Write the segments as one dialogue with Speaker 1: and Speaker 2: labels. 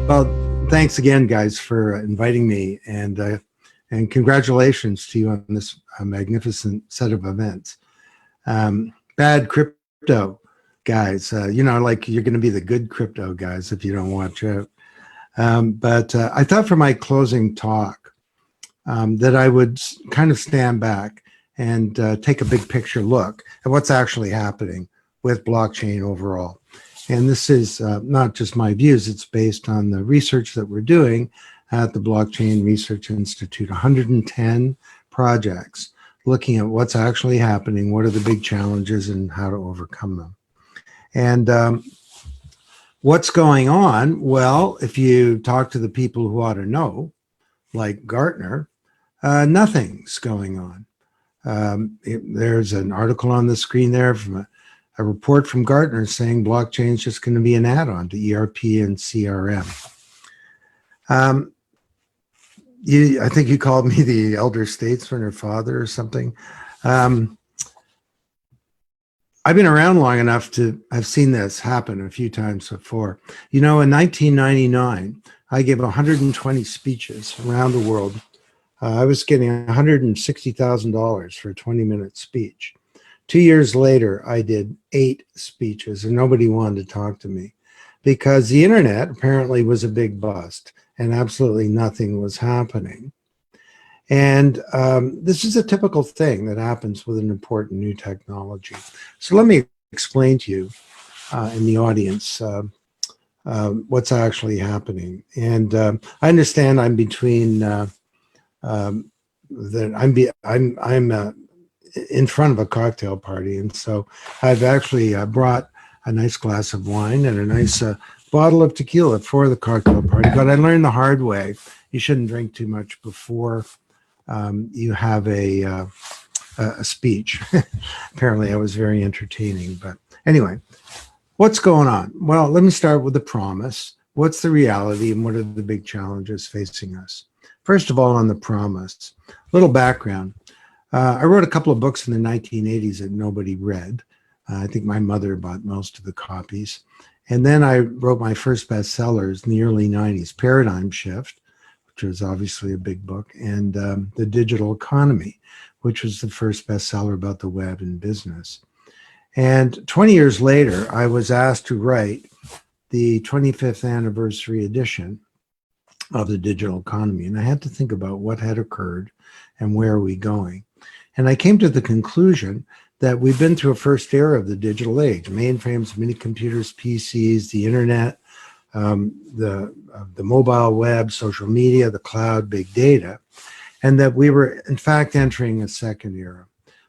Speaker 1: Well, thanks again, guys, for inviting me, and congratulations to you on this magnificent set of events. Bad crypto guys, like you're going to be the good crypto guys if you don't watch out. But I thought for my closing talk that I would kind of stand back and take a big picture look at what's actually happening with blockchain overall. And this is not just my views, it's based on the research that we're doing at the Blockchain Research Institute. 110 projects looking at what's actually happening, what are the big challenges, and how to overcome them. And what's going on? Well, if you talk to the people who ought to know, like Gartner, nothing's going on. There's an article on the screen there from a report from Gartner saying blockchain is just going to be an add-on to ERP and CRM. I think you called me the elder statesman or father or something. I've been around long enough to have seen this happen a few times before. You know, in 1999, I gave 120 speeches around the world. I was getting $160,000 for a 20-minute speech. 2 years later, I did 8 speeches and nobody wanted to talk to me because the internet apparently was a big bust and absolutely nothing was happening. And this is a typical thing that happens with an important new technology. So let me explain to you in the audience what's actually happening. And I understand I'm between I'm in front of a cocktail party, and so I've actually brought a nice glass of wine and a nice bottle of tequila for the cocktail party. But I learned the hard way: you shouldn't drink too much before you have a speech. Apparently, I was very entertaining. But anyway, what's going on? Well, let me start with the promise. What's the reality, and what are the big challenges facing us? First of all, on the promise, a little background. I wrote a couple of books in the 1980s that nobody read. I think my mother bought most of the copies. And then I wrote my first bestsellers in the early 90s, Paradigm Shift, which was obviously a big book, and The Digital Economy, which was the first bestseller about the web and business. And 20 years later, I was asked to write the 25th anniversary edition of The Digital Economy. And I had to think about what had occurred and where are we going. And I came to the conclusion that we've been through a first era of the digital age: mainframes, mini computers, PCs, the internet, the mobile web, social media, the cloud, big data, and that we were in fact entering a second era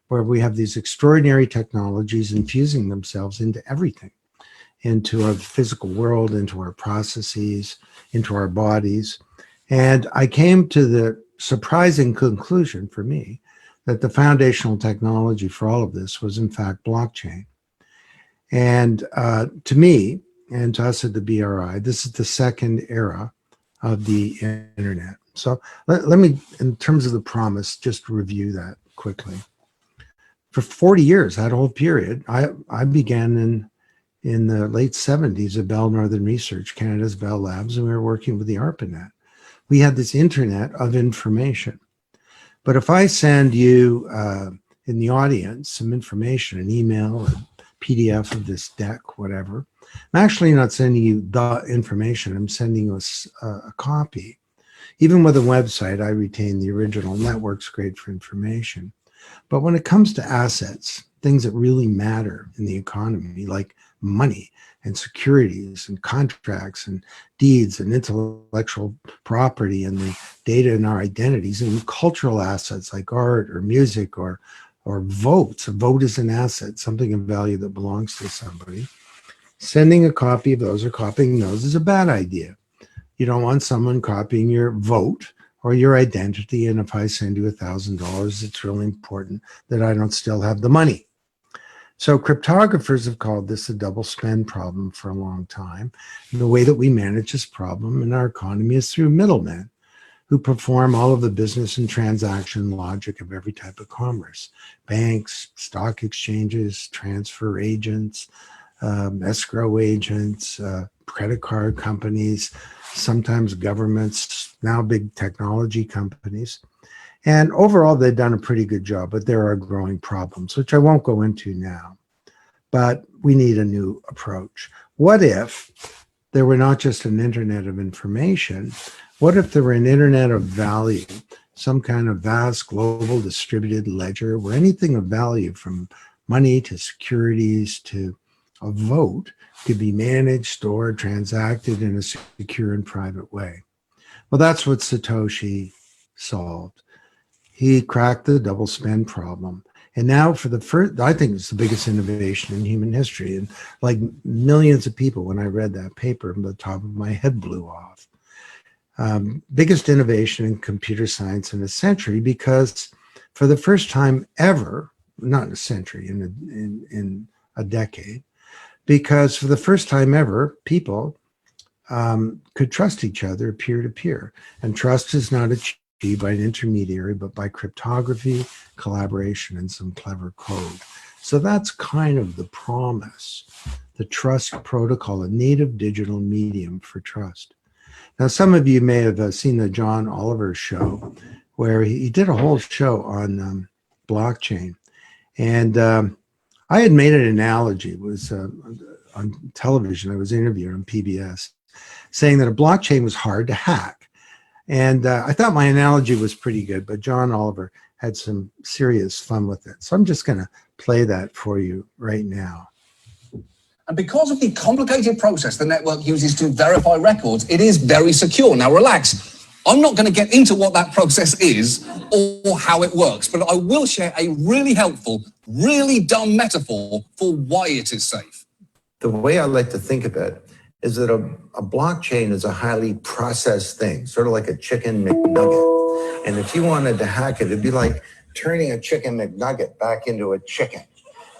Speaker 1: where we have these extraordinary technologies infusing themselves into everything, into our physical world, into our processes, into our bodies. And I came to the surprising conclusion for me that the foundational technology for all of this was in fact blockchain. And to me, and to us at the BRI, this is the second era of the internet. So let me, in terms of the promise, just review that quickly. For 40 years, that whole period, I began in the late 70s at Bell Northern Research, Canada's Bell Labs, and we were working with the ARPANET. We had this internet of information. But if I send you in the audience some information, an email, a PDF of this deck, whatever, I'm actually not sending you the information, I'm sending you a copy. Even with a website, I retain the original, and that works great for information. But when it comes to assets, things that really matter in the economy, like money and securities and contracts and deeds and intellectual property and the data in our identities, and cultural assets like art or music or votes. A vote is an asset, something of value that belongs to somebody. Sending a copy of those or copying those is a bad idea. You don't want someone copying your vote or your identity, and if I send you $1,000, it's really important that I don't still have the money. So cryptographers have called this a double spend problem for a long time. And the way that we manage this problem in our economy is through middlemen who perform all of the business and transaction logic of every type of commerce: banks, stock exchanges, transfer agents, escrow agents, credit card companies, sometimes governments, now big technology companies. And overall, they've done a pretty good job, but there are growing problems, which I won't go into now. But we need a new approach. What if there were not just an internet of information? What if there were an internet of value, some kind of vast global distributed ledger where anything of value, from money to securities to a vote, could be managed, stored, transacted in a secure and private way? Well, that's what Satoshi solved. He cracked the double spend problem. And now for the first, I think it's the biggest innovation in human history. And like millions of people, when I read that paper, the top of my head blew off. Biggest innovation in computer science in a century, because for the first time ever, not in a century, in a decade, because for the first time ever, people could trust each other peer to peer. And trust is not achieved by an intermediary, but by cryptography, collaboration, and some clever code. So that's kind of the promise, the trust protocol, a native digital medium for trust. Now, some of you may have seen the John Oliver show, where he did a whole show on blockchain. And I had made an analogy. It was on television. I was interviewed on PBS, saying that a blockchain was hard to hack. And I thought my analogy was pretty good, but John Oliver had some serious fun with it. So I'm just going to play that for you right now.
Speaker 2: And because of the complicated process the network uses to verify records, it is very secure. Now, relax. I'm not going to get into what that process is or how it works, but I will share a really helpful, really dumb metaphor for why it is safe.
Speaker 3: The way I like to think of it is that a blockchain is a highly processed thing, sort of like a chicken McNugget. And if you wanted to hack it, it'd be like turning a chicken McNugget back into a chicken.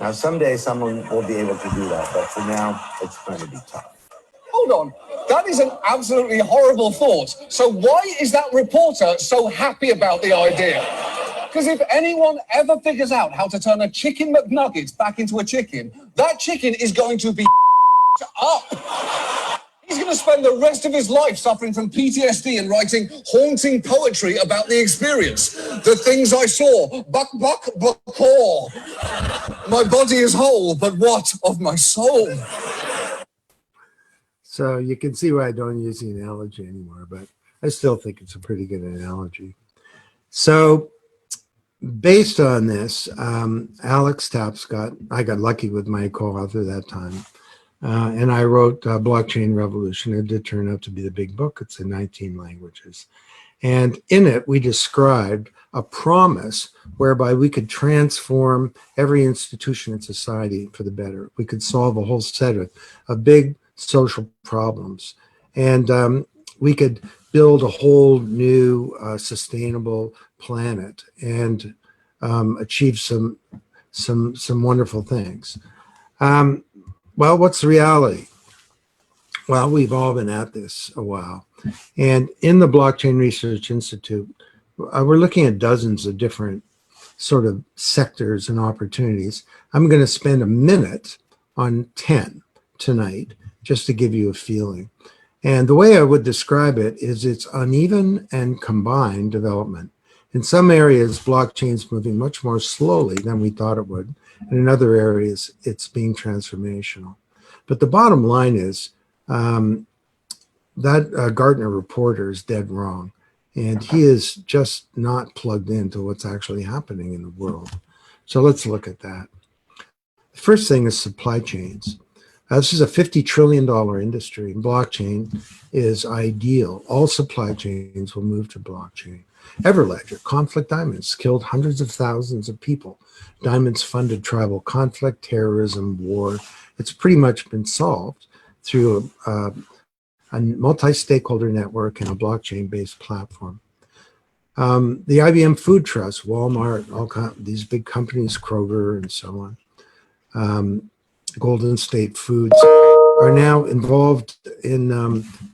Speaker 3: Now, someday someone will be able to do that, but for now, it's going to be tough.
Speaker 2: Hold on. That is an absolutely horrible thought. So why is that reporter so happy about the idea? Because if anyone ever figures out how to turn a chicken McNugget back into a chicken, that chicken is going to be up. He's going to spend the rest of his life suffering from PTSD and writing haunting poetry about the experience. The things I saw, buck, buck, buck, paw. My body is whole, but what of my soul?
Speaker 1: So you can see why I don't use the analogy anymore, but I still think it's a pretty good analogy. So based on this, Alex Tapscott, I got lucky with my co-author that time, and I wrote Blockchain Revolution. It did turn out to be the big book. It's in 19 languages. And in it, we described a promise whereby we could transform every institution in society for the better. We could solve a whole set of big social problems. And we could build a whole new sustainable planet and achieve some wonderful things. Well, what's the reality? Well, we've all been at this a while. And in the Blockchain Research Institute, we're looking at dozens of different sort of sectors and opportunities. I'm going to spend a minute on 10 tonight, just to give you a feeling. And the way I would describe it is it's uneven and combined development. In some areas, blockchain's moving much more slowly than we thought it would. And in other areas, it's being transformational. But the bottom line is that Gartner reporter is dead wrong. And he is just not plugged into what's actually happening in the world. So let's look at that. The first thing is supply chains. This is a $50 trillion industry, and blockchain is ideal. All supply chains will move to blockchain. Everledger, conflict diamonds, killed hundreds of thousands of people. Diamonds funded tribal conflict, terrorism, war. It's pretty much been solved through a multi-stakeholder network and a blockchain-based platform. The IBM Food Trust, Walmart, these big companies, Kroger and so on, Golden State Foods, are now involved in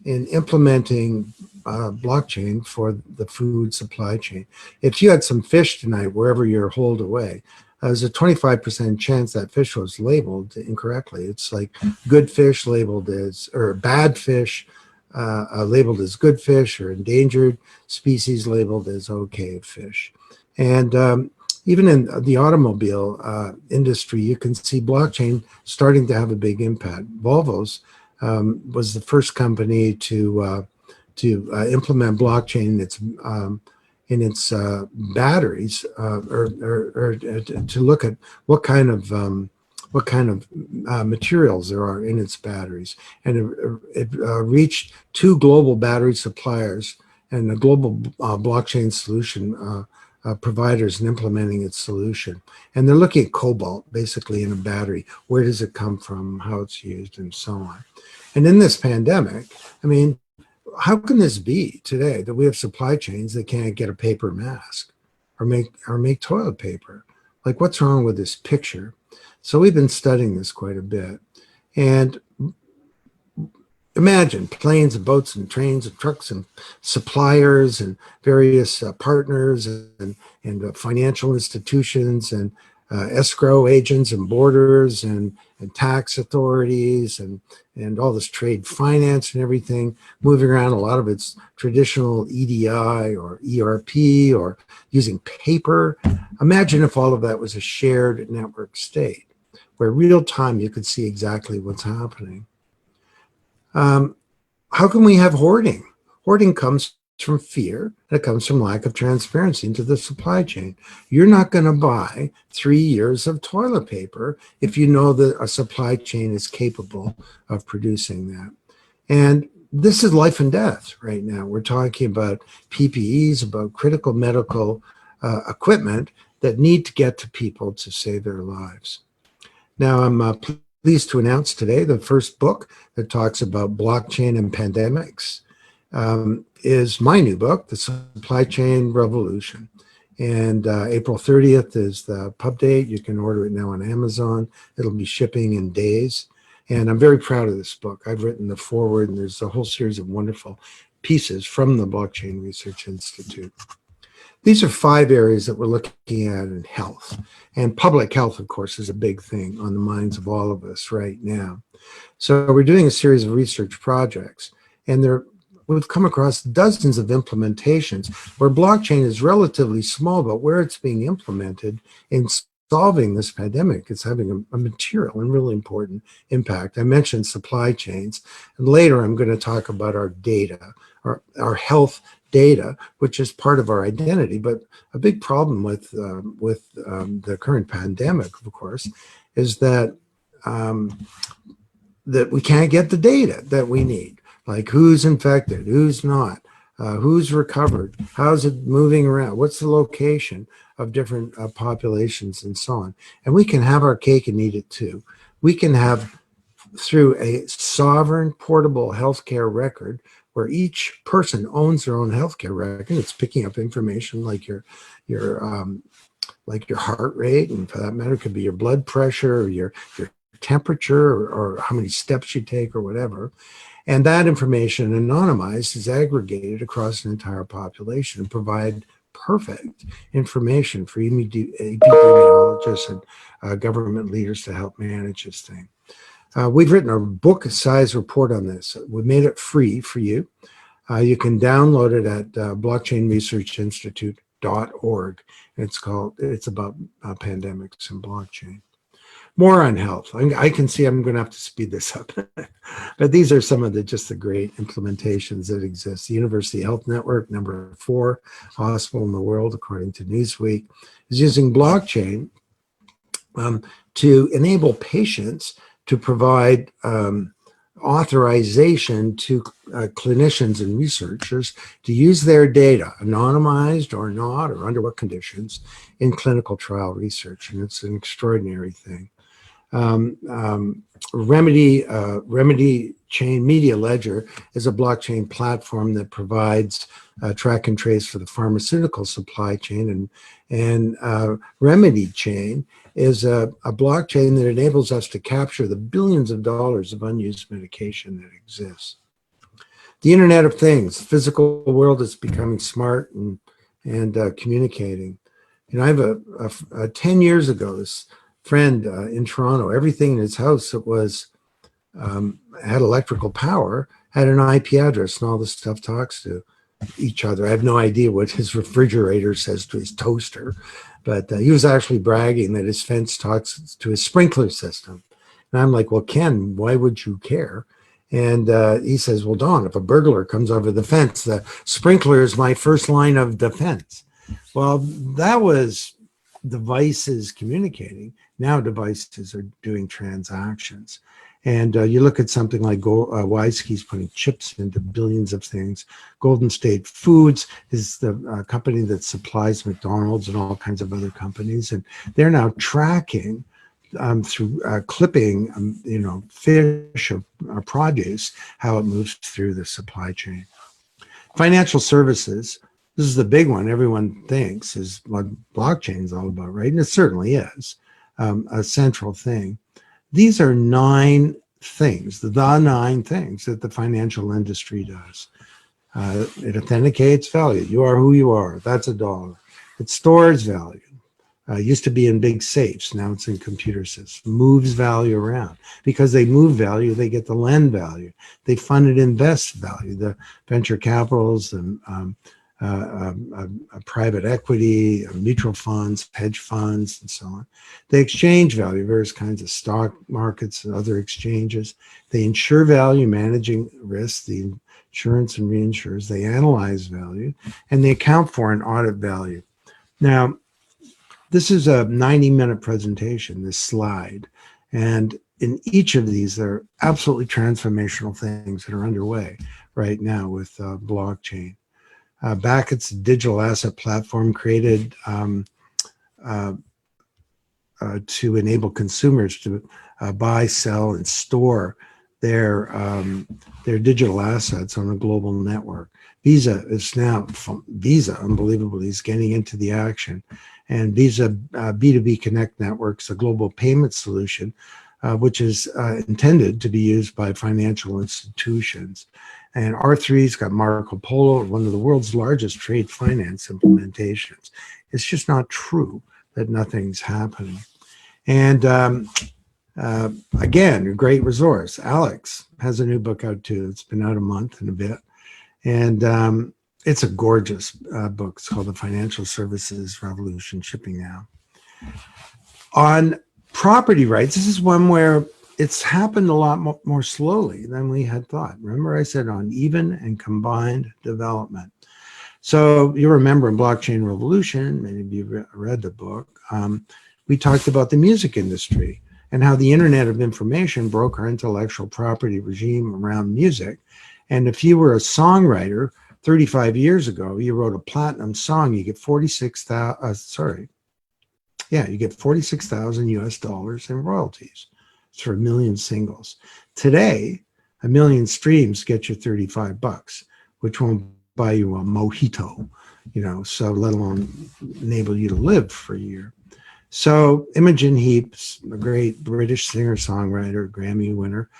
Speaker 1: implementing blockchain for the food supply chain. If you had some fish tonight, wherever you're holed away, there's a 25% chance that fish was labeled incorrectly. It's like good fish labeled as, or bad fish labeled as good fish, or endangered species labeled as okay fish. And even in the automobile industry, you can see blockchain starting to have a big impact. Volvo's was the first company to implement blockchain in its batteries, or to look at what kind of materials there are in its batteries, and it reached 2 global battery suppliers and a global blockchain solution providers in implementing its solution. And they're looking at cobalt basically in a battery. Where does it come from, how it's used, and so on. And in this pandemic, I mean, how can this be today that we have supply chains that can't get a paper mask or make toilet paper? Like, what's wrong with this picture? So we've been studying this quite a bit. And imagine planes and boats and trains and trucks and suppliers and various partners and financial institutions and escrow agents and borders and tax authorities and all this trade finance and everything moving around. A lot of it's traditional EDI or ERP or using paper. Imagine if all of that was a shared network state where real time you could see exactly what's happening. How can we have hoarding? Hoarding comes from fear, and it comes from lack of transparency into the supply chain. You're not going to buy 3 years of toilet paper if you know that a supply chain is capable of producing that. And this is life and death right now. We're talking about PPEs, about critical medical equipment that need to get to people to save their lives. Now, I'm pleased to announce today the first book that talks about blockchain and pandemics is my new book, The Supply Chain Revolution. And April 30th is the pub date. You can order it now on Amazon. It'll be shipping in days. And I'm very proud of this book. I've written the foreword, and there's a whole series of wonderful pieces from the Blockchain Research Institute. These are 5 areas that we're looking at in health. And public health, of course, is a big thing on the minds of all of us right now. So we're doing a series of research projects, and we've come across dozens of implementations where blockchain is relatively small, but where it's being implemented in solving this pandemic, it's having a material and really important impact. I mentioned supply chains, and later I'm going to talk about our data, our health data, which is part of our identity. But a big problem with the current pandemic, of course, is that we can't get the data that we need, like who's infected, who's not, who's recovered, how's it moving around, what's the location of different populations, and so on. And we can have our cake and eat it too. We can have, through a sovereign portable healthcare record, where each person owns their own healthcare record. It's picking up information like your heart rate, and for that matter, it could be your blood pressure or your temperature or how many steps you take or whatever. And that information, anonymized, is aggregated across an entire population and provide perfect information for epidemiologists and government leaders to help manage this thing. We've written a book-sized report on this. We made it free for you. You can download it at blockchainresearchinstitute.org. It's about pandemics and blockchain. More on health. I can see I'm going to have to speed this up. But these are some of the great implementations that exist. The University Health Network, number 4 hospital in the world, according to Newsweek, is using blockchain to enable patients to provide authorization to clinicians and researchers to use their data, anonymized or not, or under what conditions, in clinical trial research. And it's an extraordinary thing. Remedy Chain Media Ledger is a blockchain platform that provides track and trace for the pharmaceutical supply chain, and Remedy Chain is a blockchain that enables us to capture the billions of dollars of unused medication that exists. The Internet of Things, the physical world is becoming smart and communicating. You know, I have a 10 years ago, this friend in Toronto, everything in his house that was had electrical power had an IP address, and all this stuff talks to each other. I have no idea what his refrigerator says to his toaster, but he was actually bragging that his fence talks to his sprinkler system. And I'm like, well, Ken, why would you care? And he says, well, Don, if a burglar comes over the fence, the sprinkler is my first line of defense. Well, that was devices communicating. Now devices are doing transactions. And you look at something like Wisky's putting chips into billions of things. Golden State Foods is the company that supplies McDonald's and all kinds of other companies. And they're now tracking through clipping, you know, fish or produce, how it moves through the supply chain. Financial services, this is the big one everyone thinks is what blockchain is all about, right? And it certainly is a central thing. These are 9 things, the 9 things that the financial industry does. It authenticates value. You are who you are. That's $1. It stores value. Used to be in big safes. Now it's in computer systems. Moves value around. Because they move value, they get the lend value. They fund and invest value. The venture capitals and private equity, mutual funds, hedge funds, and so on. They exchange value, various kinds of stock markets and other exchanges. They insure value, managing risk, the insurance and reinsurers. They analyze value, and they account for and audit value. Now, this is a 90-minute presentation, this slide. And in each of these, there are absolutely transformational things that are underway right now with blockchain. Beckett's digital asset platform created to enable consumers to buy, sell, and store their digital assets on a global network. Visa is now, unbelievably, is getting into the action. And Visa B2B Connect Networks, a global payment solution, which is intended to be used by financial institutions. And R3's got Marco Polo, one of the world's largest trade finance implementations. It's just not true that nothing's happening. And again, a great resource. Alex has a new book out too. It's been out a month and a bit. And it's a gorgeous book. It's called The Financial Services Revolution, shipping now. On property rights, this is one where it's happened a lot more slowly than we had thought. Remember I said on even and combined development. So you remember in Blockchain Revolution, many of you read the book, we talked about the music industry and how the Internet of Information broke our intellectual property regime around music. And if you were a songwriter 35 years ago, you wrote a platinum song, you get $46,000 US in royalties. It's for 1 million singles. Today, 1 million streams get you $35, which won't buy you a mojito, you know, so let alone enable you to live for a year. So Imogen Heap's, a great British singer-songwriter, Grammy winner,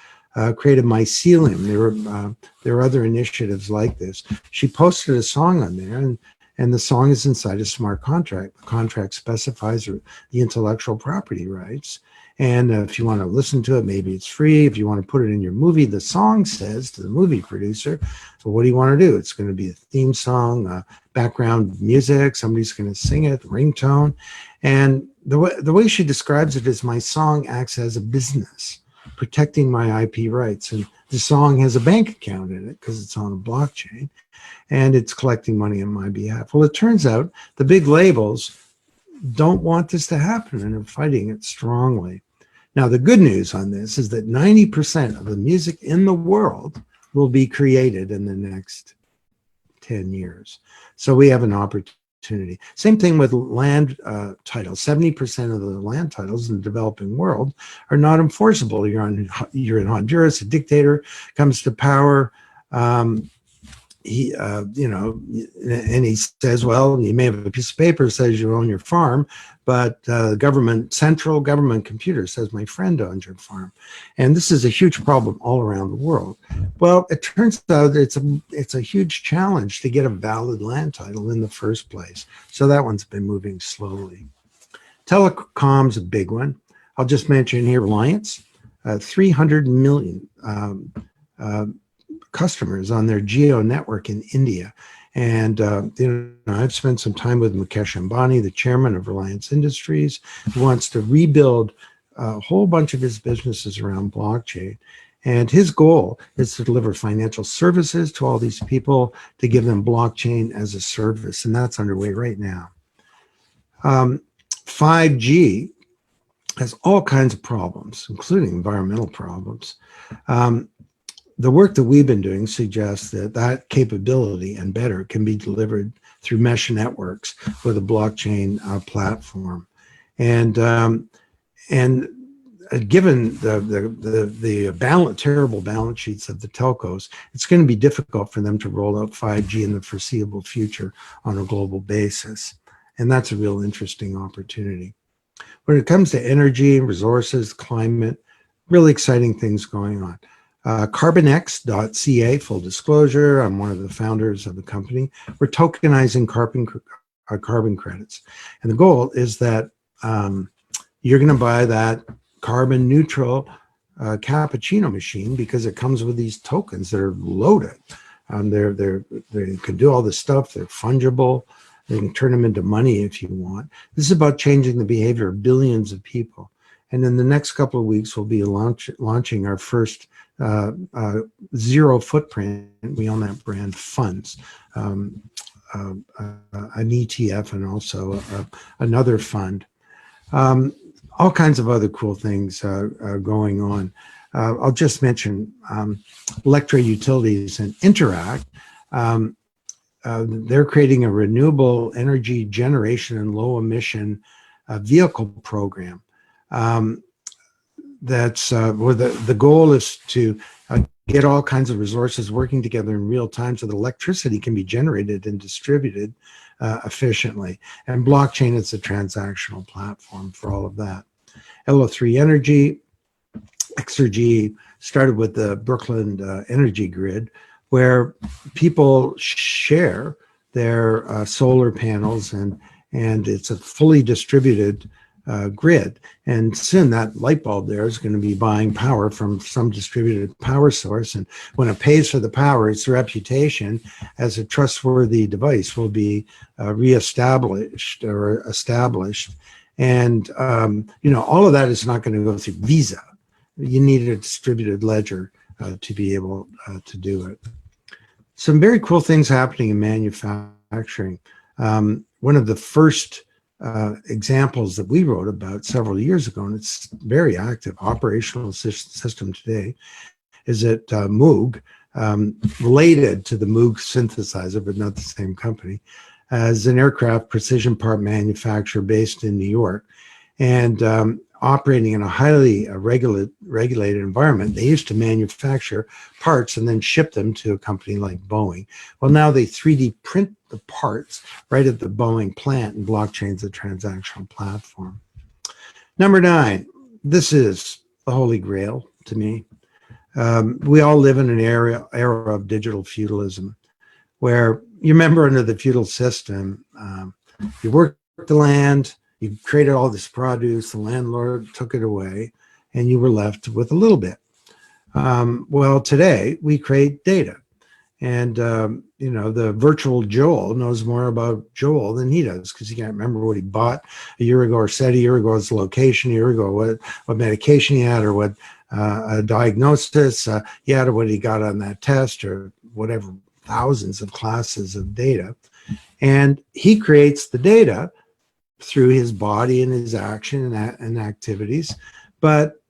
Speaker 1: created Mycelium. There are other initiatives like this. She posted a song on there, and the song is inside a smart contract. The contract specifies the intellectual property rights. And if you want to listen to it, maybe it's free. If you want to put it in your movie, the song says to the movie producer, so what do you want to do? It's going to be a theme song, background music, somebody's going to sing it, ringtone. And the way she describes it is my song acts as a business, protecting my IP rights. And the song has a bank account in it because it's on a blockchain, and it's collecting money on my behalf. Well, it turns out the big labels don't want this to happen, and are fighting it strongly. Now, the good news on this is that 90% of the music in the world will be created in the next 10 years. So we have an opportunity. Same thing with land titles. 70% of the land titles in the developing world are not enforceable. You're in Honduras, a dictator comes to power. you know, and he says, well, you may have a piece of paper that says you own your farm, but central government computer says my friend owns your farm. And this is a huge problem all around the world. Well, it turns out it's a huge challenge to get a valid land title in the first place. So that one's been moving slowly. Telecom's a big one. I'll just mention here, Reliance, 300 million customers on their Geo network in India. And you know, I've spent some time with Mukesh Ambani, the chairman of Reliance Industries, who wants to rebuild a whole bunch of his businesses around blockchain. And his goal is to deliver financial services to all these people, to give them blockchain as a service. And that's underway right now. 5G has all kinds of problems, including environmental problems. The work that we've been doing suggests that that capability and better can be delivered through mesh networks with a blockchain platform. And given the terrible balance sheets of the telcos, it's going to be difficult for them to roll out 5G in the foreseeable future on a global basis. And that's a real interesting opportunity. When it comes to energy, resources, climate, really exciting things going on. Carbonx.ca, full disclosure, I'm one of the founders of the company. We're tokenizing carbon credits. And the goal is that you're going to buy that carbon neutral cappuccino machine because it comes with these tokens that are loaded. They can do all this stuff. They're fungible. They can turn them into money if you want. This is about changing the behavior of billions of people. And in the next couple of weeks, we'll be launching our first zero footprint, we own that brand, funds, an ETF and also another fund. All kinds of other cool things going on. I'll just mention Electra Utilities and Interact. They're creating a renewable energy generation and low emission vehicle program. That's where the goal is to get all kinds of resources working together in real time so that electricity can be generated and distributed efficiently. And blockchain is a transactional platform for all of that. LO3 Energy, Exergy started with the Brooklyn Energy Grid, where people share their solar panels, and it's a fully distributed grid. And soon that light bulb there is going to be buying power from some distributed power source. And when it pays for the power, its reputation as a trustworthy device will be reestablished or established. And, you know, all of that is not going to go through Visa. You need a distributed ledger to be able to do it. Some very cool things happening in manufacturing. One of the first examples that we wrote about several years ago, and it's very active operational system today, is at Moog, related to the Moog synthesizer, but not the same company, as an aircraft precision part manufacturer based in New York, and operating in a highly regulated environment. They used to manufacture parts and then ship them to a company like Boeing. Well, now they 3D print the parts right at the Boeing plant, and blockchain's a transactional platform. Number 9, this is the holy grail to me. We all live in an era of digital feudalism, where you remember under the feudal system, you worked the land, you created all this produce, the landlord took it away, and you were left with a little bit. Well, today we create data. And, you know, the virtual Joel knows more about Joel than he does, because he can't remember what he bought a year ago or said a year ago, his location a year ago, what medication he had, or what diagnosis he had, or what he got on that test, or whatever, thousands of classes of data. And he creates the data through his body and his action and activities, but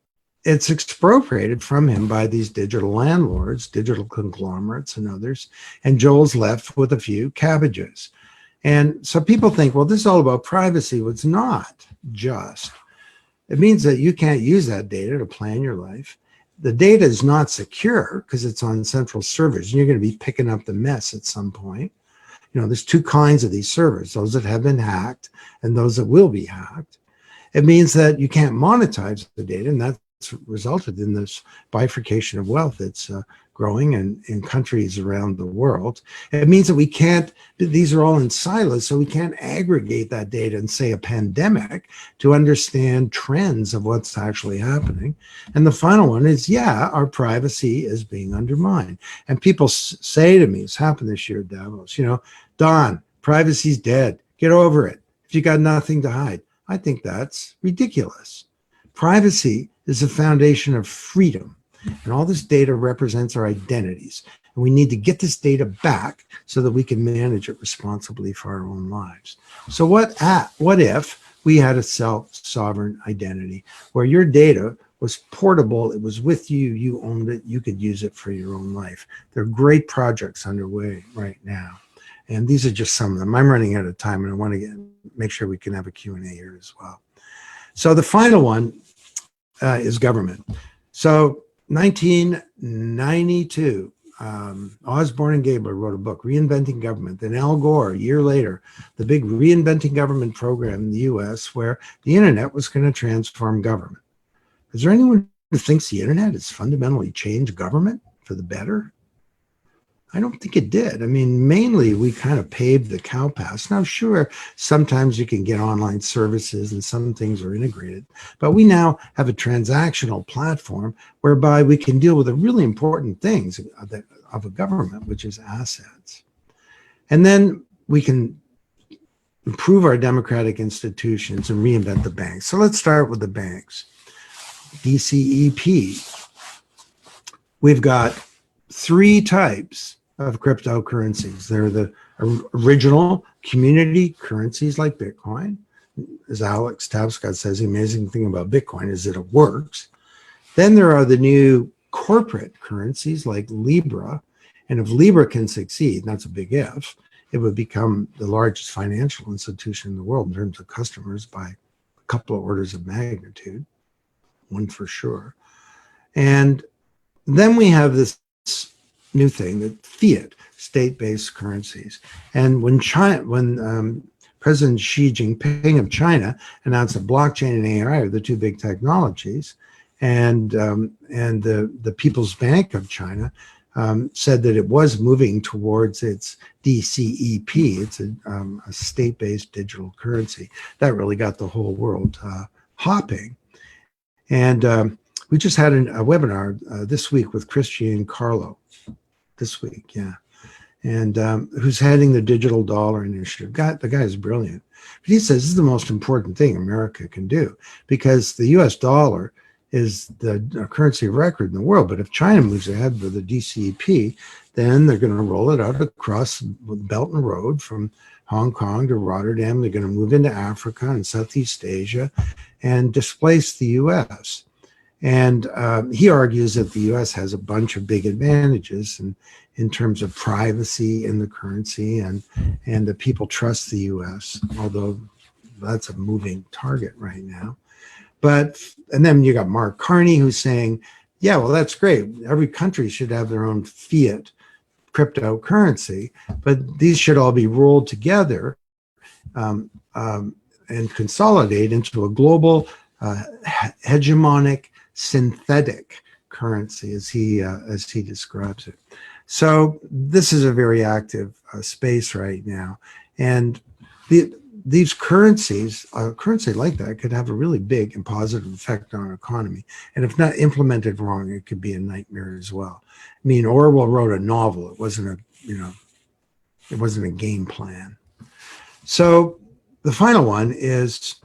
Speaker 1: it's expropriated from him by these digital landlords, digital conglomerates and others, and Joel's left with a few cabbages. And so people think, well, this is all about privacy. Well, it's not just. It means that you can't use that data to plan your life. the data is not secure because it's on central servers, and you're going to be picking up the mess at some point. You know, there's two kinds of these servers, those that have been hacked and those that will be hacked. It means that you can't monetize the data, and that's resulted in this bifurcation of wealth that's growing in countries around the world. It means that we can't, these are all in silos, so we can't aggregate that data and say a pandemic to understand trends of what's actually happening. And the final one is, yeah, our privacy is being undermined. And people say to me, it's happened this year at Davos, you know, Don, privacy's dead. Get over it. If you got nothing to hide. I think that's ridiculous. Privacy is the foundation of freedom. And all this data represents our identities. And we need to get this data back so that we can manage it responsibly for our own lives. So what if we had a self-sovereign identity where your data was portable, it was with you, you owned it, you could use it for your own life? There are great projects underway right now. And these are just some of them. I'm running out of time, and I want to make sure we can have a Q&A here as well. So the final one is government. So 1992, Osborne and Gabler wrote a book, Reinventing Government. Then Al Gore, a year later, the big Reinventing Government program in the US, where the internet was going to transform government. Is there anyone who thinks the internet has fundamentally changed government for the better? I don't think it did. I mean, mainly we kind of paved the cow path. Now, sure, sometimes you can get online services and some things are integrated, but we now have a transactional platform whereby we can deal with the really important things of a government, which is assets. And then we can improve our democratic institutions and reinvent the banks. So let's start with the banks. DCEP. We've got three types of cryptocurrencies. They're the original community currencies like Bitcoin. As Alex Tapscott says, the amazing thing about Bitcoin is that it works. Then there are the new corporate currencies like Libra. And if Libra can succeed, and that's a big if, it would become the largest financial institution in the world in terms of customers by a couple of orders of magnitude, one for sure. And then we have this new thing, that fiat, state-based currencies. And when President Xi Jinping of China announced that blockchain and AI are the two big technologies, and the People's Bank of China said that it was moving towards its DCEP, it's a state-based digital currency, that really got the whole world hopping. And we just had a webinar this week with Christian Carlo. This week, yeah, and who's heading the Digital Dollar Initiative. The guy is brilliant. But he says this is the most important thing America can do, because the US dollar is the currency of record in the world. But if China moves ahead with the DCEP, then they're going to roll it out across the Belt and Road from Hong Kong to Rotterdam. They're going to move into Africa and Southeast Asia and displace the US. And he argues that the U.S. has a bunch of big advantages in terms of privacy in the currency, and that people trust the U.S., although that's a moving target right now. And then you got Mark Carney, who's saying, yeah, well, that's great. Every country should have their own fiat cryptocurrency, but these should all be rolled together and consolidate into a global hegemonic synthetic currency, as he describes it. So this is a very active space right now, and these currencies, a currency like that could have a really big and positive effect on our economy. And if not implemented wrong, it could be a nightmare as well. I mean, Orwell wrote a novel. It wasn't a game plan. So the final one is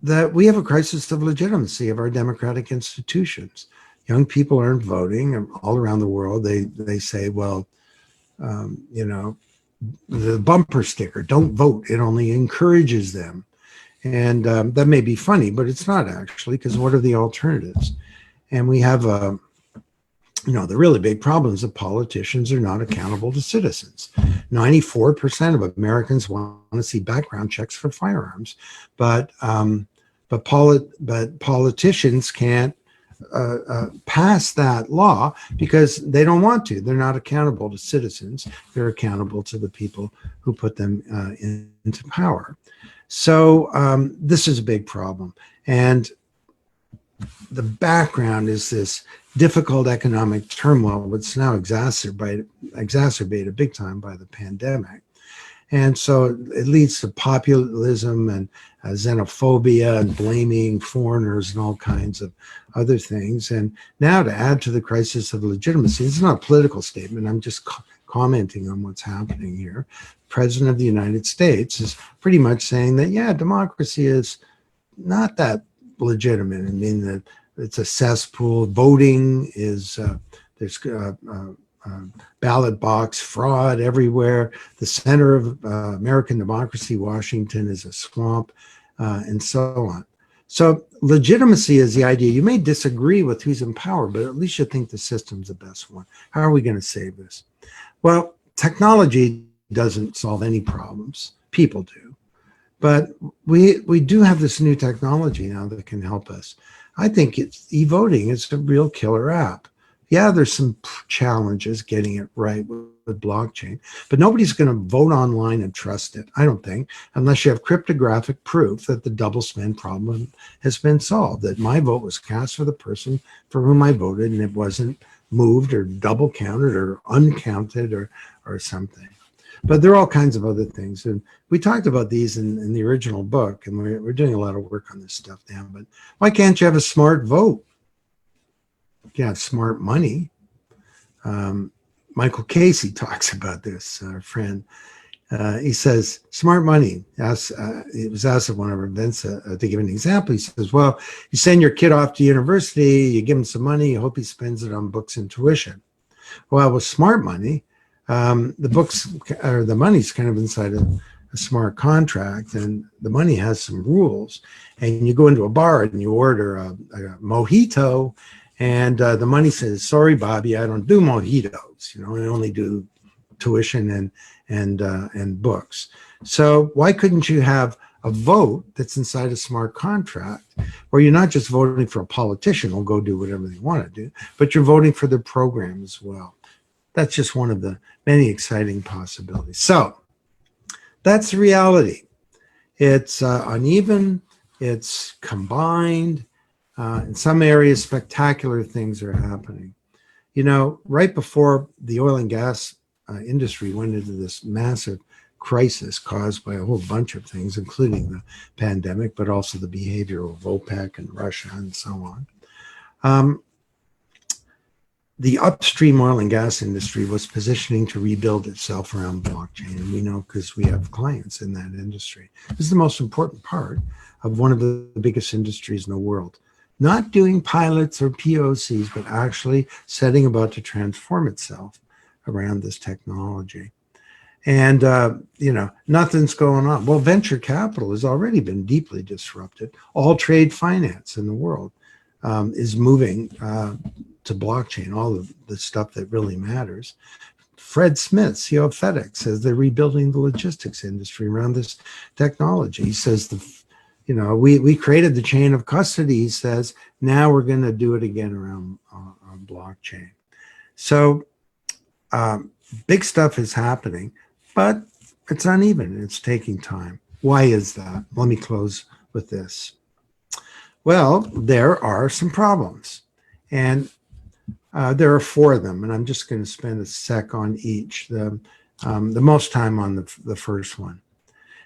Speaker 1: that we have a crisis of legitimacy of our democratic institutions. Young people aren't voting all around the world. They say, well, the bumper sticker, don't vote. It only encourages them. And that may be funny, but it's not actually, because what are the alternatives? And we have, the really big problem is that politicians are not accountable to citizens. 94% of Americans want to see background checks for firearms, but politicians can't pass that law because they don't want to. They're not accountable to citizens. They're accountable to the people who put them into power. So this is a big problem. And the background is this difficult economic turmoil, which is now exacerbated big time by the pandemic. And so it leads to populism and xenophobia and blaming foreigners and all kinds of other things. And now to add to the crisis of legitimacy, it's not a political statement, I'm just commenting on what's happening here. The President of the United States is pretty much saying that, yeah, democracy is not that legitimate. I mean, that it's a cesspool. Voting is, there's ballot box fraud everywhere. The center of American democracy, Washington, is a swamp, and so on. So legitimacy is the idea. You may disagree with who's in power, but at least you think the system's the best one. How are we going to save this? Well, technology doesn't solve any problems. People do. But we do have this new technology now that can help us. I think e-voting is a real killer app. Yeah, there's some challenges getting it right with blockchain, but nobody's going to vote online and trust it, I don't think, unless you have cryptographic proof that the double spend problem has been solved, that my vote was cast for the person for whom I voted and it wasn't moved or double counted or uncounted or something. But there are all kinds of other things. And we talked about these in the original book, and we're doing a lot of work on this stuff now. But why can't you have a smart vote? You can have smart money. Michael Casey talks about this, our friend. He says, smart money. It was asked at one of our events to give an example. He says, well, you send your kid off to university, you give him some money, you hope he spends it on books and tuition. Well, with smart money, the books or the money's kind of inside a smart contract, and the money has some rules. And you go into a bar and you order a mojito, and the money says, sorry, Bobby, I don't do mojitos. You know, I only do tuition and books. So why couldn't you have a vote that's inside a smart contract where you're not just voting for a politician who'll go do whatever they want to do, but you're voting for their program as well? That's just one of the many exciting possibilities. So that's the reality. It's uneven, it's combined. In some areas, spectacular things are happening. You know, right before the oil and gas industry went into this massive crisis caused by a whole bunch of things, including the pandemic, but also the behavior of OPEC and Russia and so on. The upstream oil and gas industry was positioning to rebuild itself around blockchain. And we know because we have clients in that industry. This is the most important part of one of the biggest industries in the world. Not doing pilots or POCs, but actually setting about to transform itself around this technology. And, you know, nothing's going on. Well, venture capital has already been deeply disrupted. All trade finance in the world is moving to blockchain, all of the stuff that really matters. Fred Smith, CEO of FedEx, says they're rebuilding the logistics industry around this technology. He says, you know, we created the chain of custody, he says, now we're going to do it again around blockchain. So big stuff is happening, but it's uneven. It's taking time. Why is that? Let me close with this. Well, there are some problems, and there are 4 of them, and I'm just going to spend a sec on each. The most time on the first one.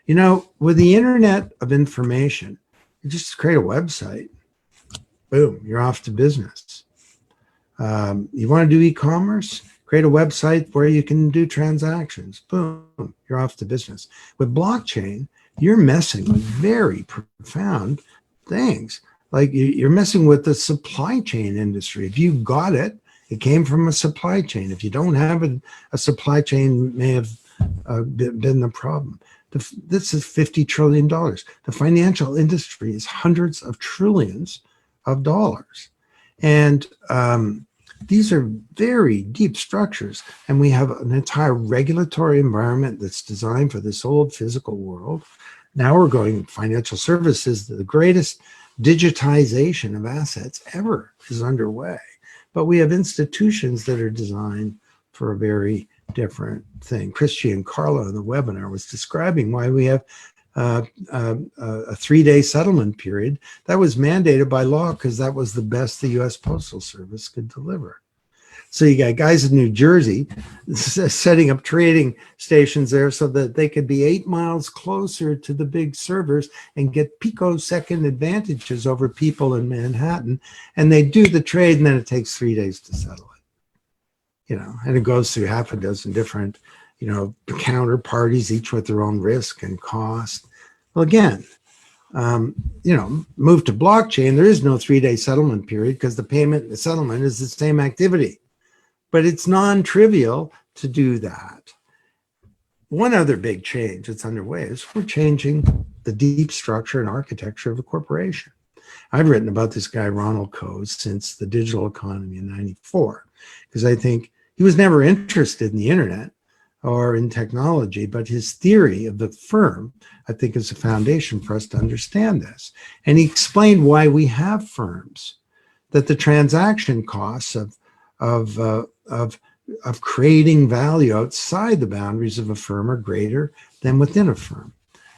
Speaker 1: You know, with the internet of information, you just create a website. Boom, you're off to business. You want to do e-commerce? Create a website where you can do transactions. Boom, you're off to business. With blockchain, you're messing with very profound things. Like you're messing with the supply chain industry. If you got it, it came from a supply chain. If you don't have it, a supply chain may have been the problem. This is $50 trillion. The financial industry is hundreds of trillions of dollars. And these are very deep structures. And we have an entire regulatory environment that's designed for this old physical world. Now we're going financial services, the greatest digitization of assets ever is underway. But we have institutions that are designed for a very different thing. Chris Giancarlo in the webinar was describing why we have a 3-day settlement period that was mandated by law because that was the best the U.S. Postal Service could deliver. So you got guys in New Jersey setting up trading stations there so that they could be 8 miles closer to the big servers and get picosecond advantages over people in Manhattan. And they do the trade, and then it takes 3 days to settle it. And it goes through half a dozen different, counterparties, each with their own risk and cost. Well, again, move to blockchain, there is no 3-day settlement period because the payment and the settlement is the same activity. But it's non-trivial to do that. One other big change that's underway is we're changing the deep structure and architecture of a corporation. I've written about this guy, Ronald Coase, since the digital economy in '94, because I think he was never interested in the internet or in technology, but his theory of the firm, I think, is a foundation for us to understand this. And he explained why we have firms, that the transaction costs of creating value outside the boundaries of a firm are greater than within a firm.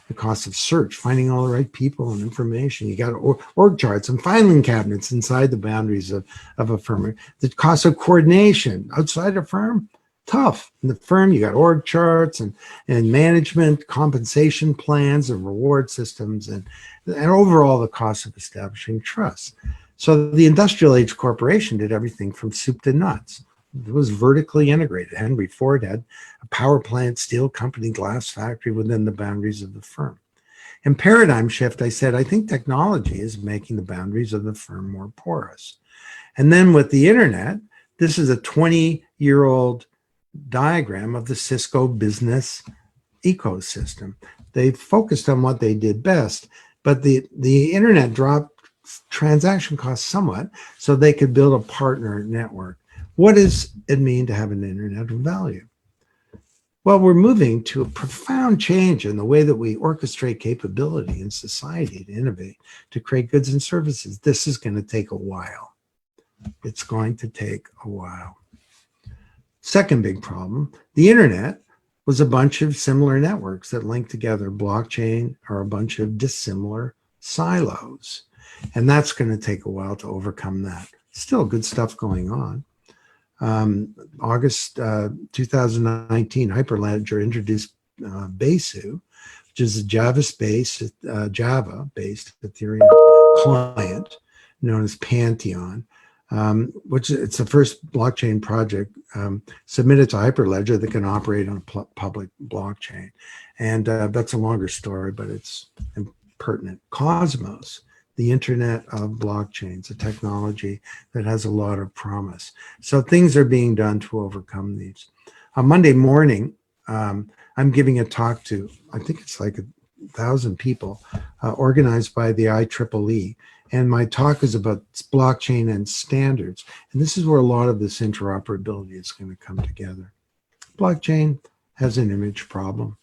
Speaker 1: The cost of search, finding all the right people and information. You got org charts and filing cabinets inside the boundaries of a firm. The cost of coordination outside a firm, tough. In the firm, you got org charts and management, compensation plans and reward systems, and overall the cost of establishing trust. So the industrial age corporation did everything from soup to nuts. It was vertically integrated. Henry Ford had a power plant, steel company, glass factory within the boundaries of the firm. In paradigm shift, I said, I think technology is making the boundaries of the firm more porous. And then with the internet, this is a 20-year-old diagram of the Cisco business ecosystem. They focused on what they did best, but the internet dropped transaction costs somewhat so they could build a partner network. What does it mean to have an internet of value? Well, we're moving to a profound change in the way that we orchestrate capability in society to innovate, to create goods and services. This is going to take a while. It's going to take a while. Second big problem, the internet was a bunch of similar networks that link together. Blockchain are a bunch of dissimilar silos. And that's going to take a while to overcome that. Still good stuff going on. August 2019, Hyperledger introduced Besu, which is a Java-based Ethereum client known as Pantheon, which it's the first blockchain project submitted to Hyperledger that can operate on a public blockchain. And that's a longer story, but it's pertinent. Cosmos, the Internet of Blockchains, a technology that has a lot of promise. So things are being done to overcome these. On Monday morning, I'm giving a talk to, I think it's like 1,000 people, organized by the IEEE. And my talk is about blockchain and standards. And this is where a lot of this interoperability is going to come together. Blockchain has an image problem.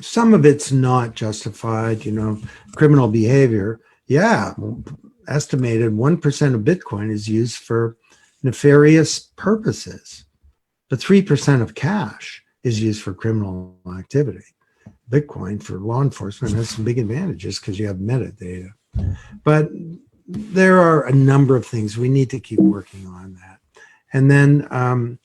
Speaker 1: Some of it's not justified, criminal behavior. Yeah, estimated 1% of Bitcoin is used for nefarious purposes, but 3% of cash is used for criminal activity. Bitcoin for law enforcement has some big advantages because you have metadata. But there are a number of things we need to keep working on that. And then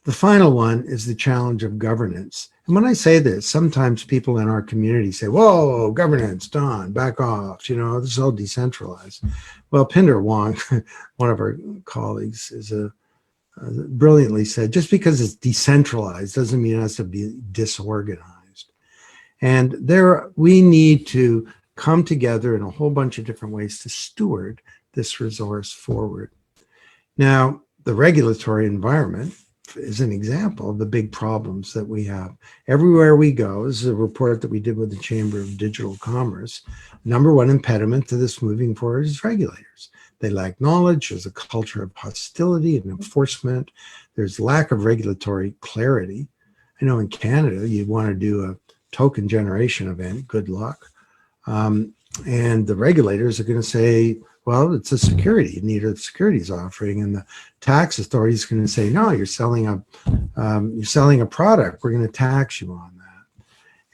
Speaker 1: the final one is the challenge of governance. And when I say this, sometimes people in our community say, whoa, governance, Don, back off, this is all decentralized. Well, Pinder Wong, one of our colleagues, brilliantly said, just because it's decentralized doesn't mean it has to be disorganized. And we need to come together in a whole bunch of different ways to steward this resource forward. Now, the regulatory environment is an example of the big problems that we have. Everywhere we go, this is a report that we did with the Chamber of Digital Commerce. Number one impediment to this moving forward is regulators. They lack knowledge. There's a culture of hostility and enforcement. There's lack of regulatory clarity. I know in Canada, you want to do a token generation event, good luck. And the regulators are going to say, well, it's a security. You need a securities offering. And the tax authority is going to say, no, you're selling a product. We're going to tax you on that.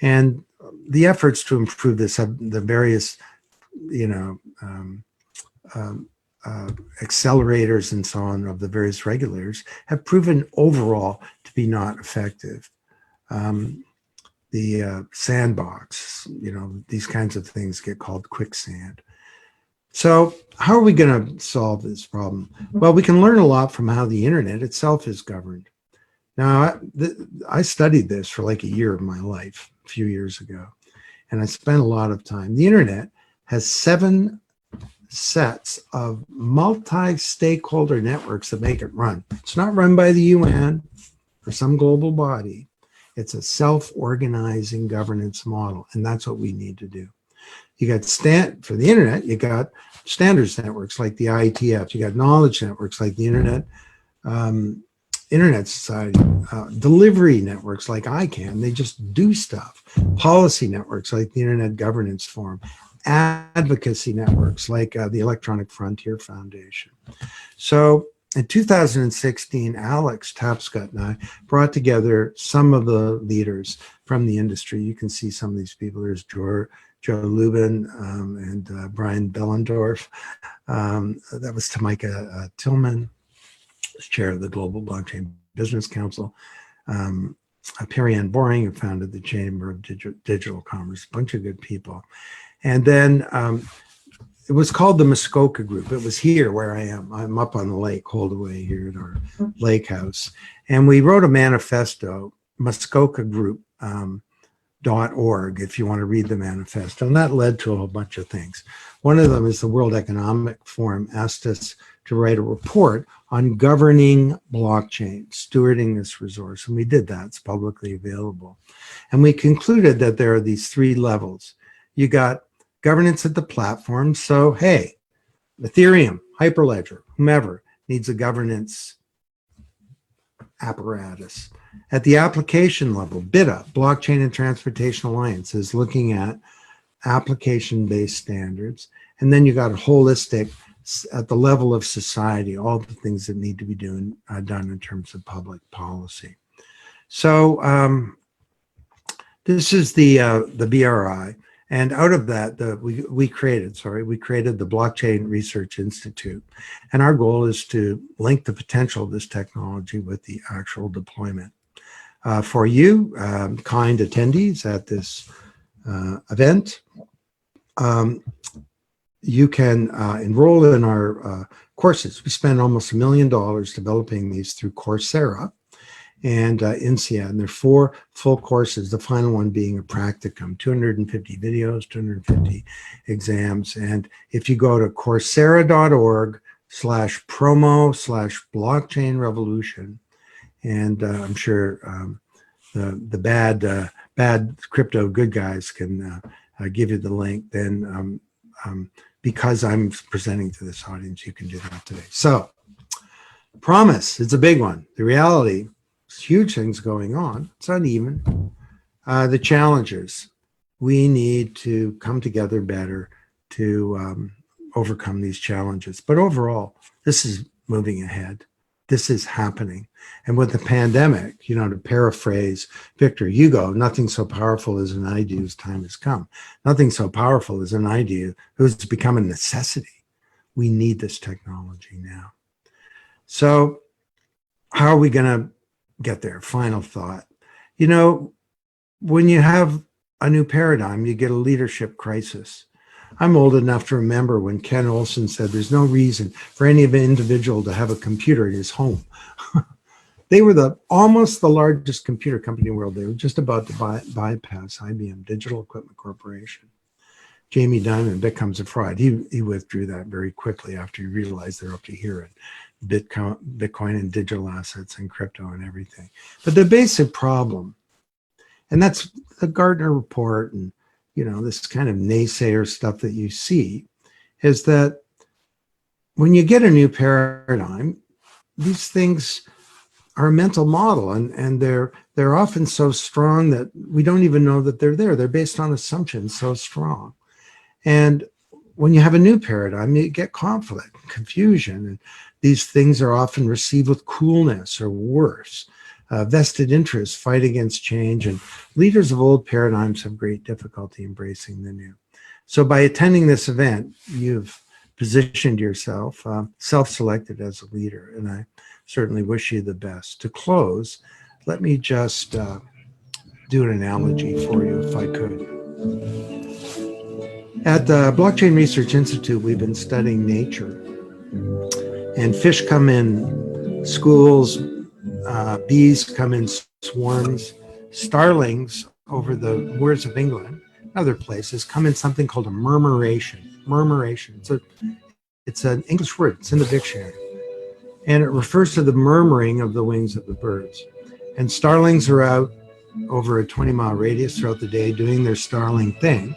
Speaker 1: And the efforts to improve this have the various, accelerators and so on of the various regulators have proven overall to be not effective. The sandbox, these kinds of things get called quicksand. So how are we going to solve this problem? Well, we can learn a lot from how the internet itself is governed. Now, I studied this for like a year of my life a few years ago, and I spent a lot of time. The internet has 7 sets of multi-stakeholder networks that make it run. It's not run by the UN or some global body. It's a self-organizing governance model, and that's what we need to do. You got for the internet, you got standards networks like the IETF, you got knowledge networks like the Internet Society, delivery networks like ICANN, they just do stuff. Policy networks like the Internet Governance Forum, advocacy networks like the Electronic Frontier Foundation. So in 2016, Alex Tapscott and I brought together some of the leaders from the industry. You can see some of these people. There's Joe Lubin and Brian Bellendorf. That was Tamika Tillman, chair of the Global Blockchain Business Council. Perry Ann Boring, who founded the Chamber of Digital Commerce, a bunch of good people. And then it was called the Muskoka Group. It was here where I am. I'm up on the lake, Holdaway, here at our lake house. And we wrote a manifesto, muskokagroup.org, if you want to read the manifesto. And that led to a whole bunch of things. One of them is the World Economic Forum asked us to write a report on governing blockchain, stewarding this resource. And we did that. It's publicly available. And we concluded that there are these 3 levels. You got governance at the platform. So, hey, Ethereum, Hyperledger, whomever needs a governance apparatus. At the application level, BITA, Blockchain and Transportation Alliance, is looking at application-based standards. And then you got holistic at the level of society, all the things that need to be done in terms of public policy. So this is the BRI. And out of that, we created the Blockchain Research Institute. And our goal is to link the potential of this technology with the actual deployment. For you, kind attendees at this event, you can enroll in our courses. We spend almost $1 million developing these through Coursera and INSEAD, and there are 4 full courses, the final one being a practicum, 250 videos, 250 exams. And if you go to coursera.org/promo/blockchain revolution, and I'm sure the bad crypto good guys can give you the link, then because I'm presenting to this audience, you can do that today. So, promise, it's a big one. The reality, huge things going on. It's uneven. The challenges, we need to come together better to overcome these challenges. But overall, this is moving ahead. This is happening. And with the pandemic, to paraphrase Victor Hugo, nothing so powerful as an idea whose time has come. Nothing so powerful as an idea who's become a necessity. We need this technology now. So how are we going to get there? Final thought. When you have a new paradigm, you get a leadership crisis. I'm old enough to remember when Ken Olsen said there's no reason for any individual to have a computer in his home. They were almost the largest computer company in the world. They were just about to bypass IBM, Digital Equipment Corporation. Jamie Dimon becomes a fraud. He withdrew that very quickly after he realized they're up to here in Bitcoin and digital assets and crypto and everything. But the basic problem, and that's the Gartner report and this kind of naysayer stuff that you see, is that when you get a new paradigm, these things are a mental model, and they're often so strong that we don't even know that they're there. They're based on assumptions so strong. And when you have a new paradigm, you get conflict, confusion, and these things are often received with coolness or worse. Vested interests fight against change, and leaders of old paradigms have great difficulty embracing the new. So by attending this event, you've positioned yourself, self-selected as a leader, and I certainly wish you the best. To close, let me just do an analogy for you, if I could. At the Blockchain Research Institute, we've been studying nature, and fish come in schools, bees come in swarms, starlings over the moors of England, other places, come in something called a murmuration. Murmuration. It's an English word. It's in the dictionary. And it refers to the murmuring of the wings of the birds. And starlings are out over a 20-mile radius throughout the day doing their starling thing.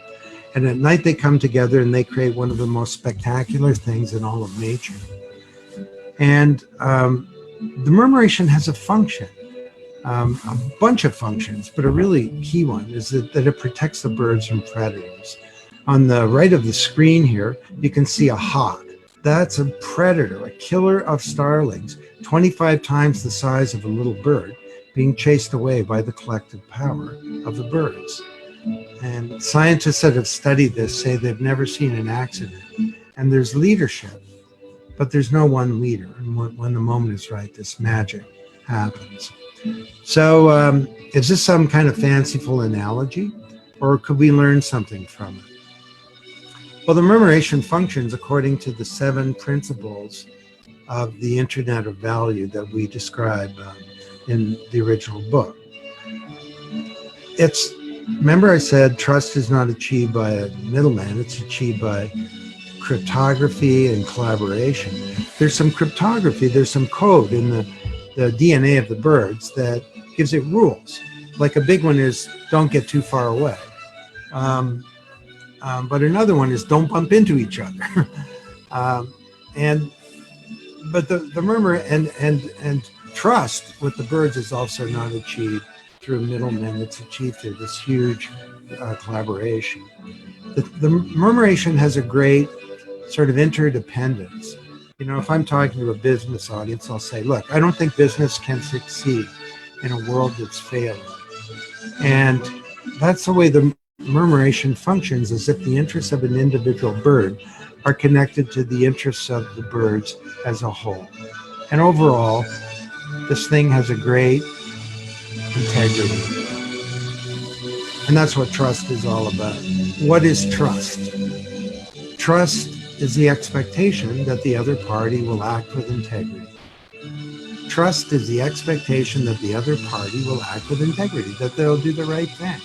Speaker 1: And at night they come together and they create one of the most spectacular things in all of nature. And the murmuration has a function, a bunch of functions, but a really key one is that it protects the birds from predators. On the right of the screen here, you can see a hawk. That's a predator, a killer of starlings, 25 times the size of a little bird, being chased away by the collective power of the birds. And scientists that have studied this say they've never seen an accident. And there's leadership, but there's no one leader. And when the moment is right, this magic happens. So is this some kind of fanciful analogy, or could we learn something from it? Well, the murmuration functions according to the 7 principles of the Internet of Value that we describe in the original book. Remember I said trust is not achieved by a middleman, it's achieved by cryptography and collaboration. There's some cryptography, there's some code in the DNA of the birds that gives it rules. Like a big one is don't get too far away. But another one is don't bump into each other. But the murmur and trust with the birds is also not achieved through middlemen. It's achieved through this huge collaboration. The murmuration has a great sort of interdependence. You know, if I'm talking to a business audience, I'll say, look, I don't think business can succeed in a world that's failing. And that's the way the murmuration functions, as if the interests of an individual bird are connected to the interests of the birds as a whole. And overall, this thing has a great integrity. And that's what trust is all about. What is trust? Trust is the expectation that the other party will act with integrity. Trust is the expectation that the other party will act with integrity, that they'll do the right thing.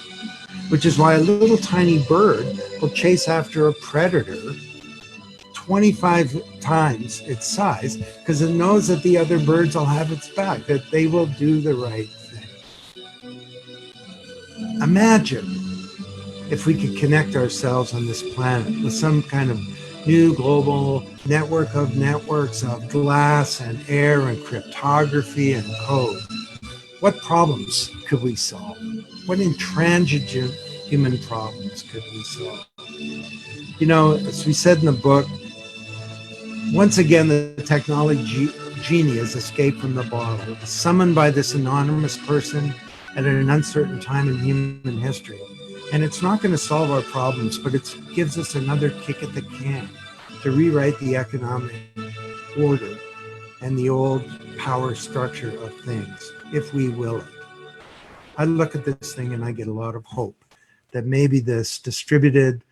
Speaker 1: Which is why a little tiny bird will chase after a predator 25 times its size, because it knows that the other birds will have its back, that they will do the right thing. Imagine if we could connect ourselves on this planet with some kind of new global network of networks of glass and air and cryptography and code. What problems could we solve? What intransigent human problems could we solve? You know, as we said in the book, once again, the technology genie has escaped from the bottle. It was summoned by this anonymous person at an uncertain time in human history. And it's not going to solve our problems, but it gives us another kick at the can to rewrite the economic order and the old power structure of things, if we will it. I look at this thing and I get a lot of hope that maybe this distributed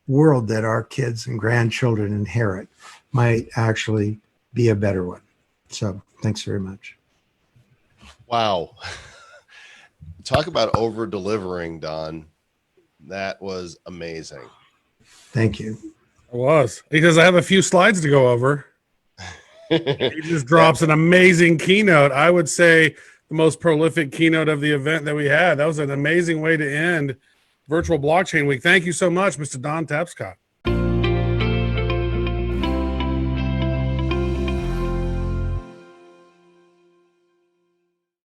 Speaker 1: world that our kids and grandchildren inherit might actually be a better one. So thanks very much.
Speaker 4: Wow. Talk about over delivering, Don. That was amazing.
Speaker 1: Thank you.
Speaker 5: It was, because I have a few slides to go over. He just drops an amazing keynote. I would say the most prolific keynote of the event that we had. That was an amazing way to end Virtual Blockchain Week. Thank you so much, Mr. Don Tapscott.